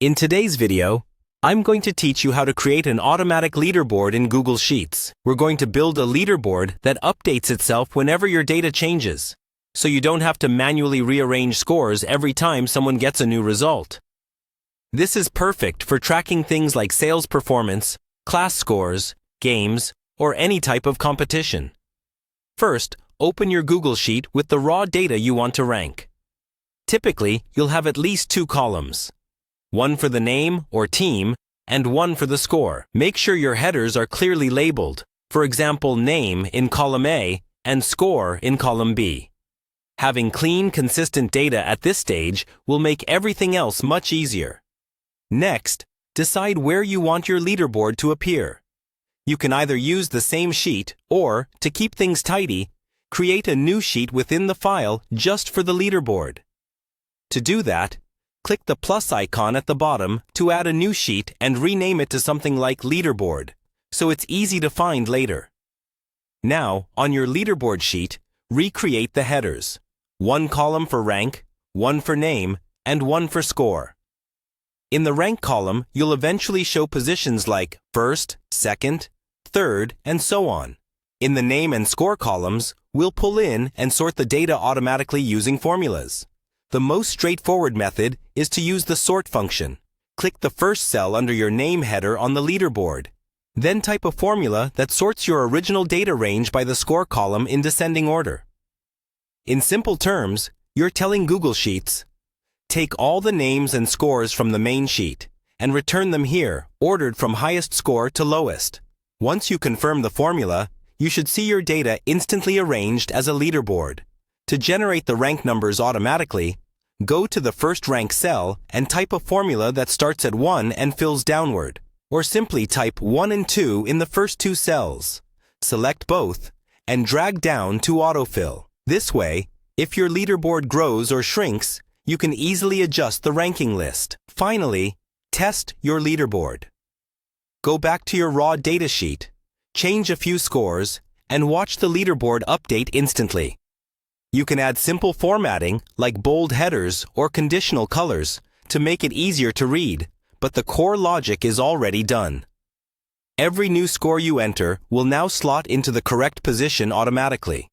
In today's video, I'm going to teach you how to create an automatic leaderboard in Google Sheets. We're going to build a leaderboard that updates itself whenever your data changes, so you don't have to manually rearrange scores every time someone gets a new result. This is perfect for tracking things like sales performance, class scores, games, or any type of competition. First, open your Google Sheet with the raw data you want to rank. Typically, you'll have at least two columns. One for the name or team, and one for the score. Make sure your headers are clearly labeled, for example, name in column A and score in column B. Having clean, consistent data at this stage will make everything else much easier. Next, decide where you want your leaderboard to appear. You can either use the same sheet or, to keep things tidy, create a new sheet within the file just for the leaderboard. To do that, click the plus icon at the bottom to add a new sheet and rename it to something like leaderboard, so it's easy to find later. Now, on your leaderboard sheet, recreate the headers. One column for rank, one for name, and one for score. In the rank column, you'll eventually show positions like first, second, third, and so on. In the name and score columns, we'll pull in and sort the data automatically using formulas. The most straightforward method is to use the sort function. Click the first cell under your name header on the leaderboard. Then type a formula that sorts your original data range by the score column in descending order. In simple terms, you're telling Google Sheets, take all the names and scores from the main sheet and return them here, ordered from highest score to lowest. Once you confirm the formula, you should see your data instantly arranged as a leaderboard. To generate the rank numbers automatically, go to the first rank cell and type a formula that starts at 1 and fills downward, or simply type 1 and 2 in the first two cells. Select both and drag down to autofill. This way, if your leaderboard grows or shrinks, you can easily adjust the ranking list. Finally, test your leaderboard. Go back to your raw data sheet, change a few scores, and watch the leaderboard update instantly. You can add simple formatting like bold headers or conditional colors to make it easier to read, but the core logic is already done. Every new score you enter will now slot into the correct position automatically.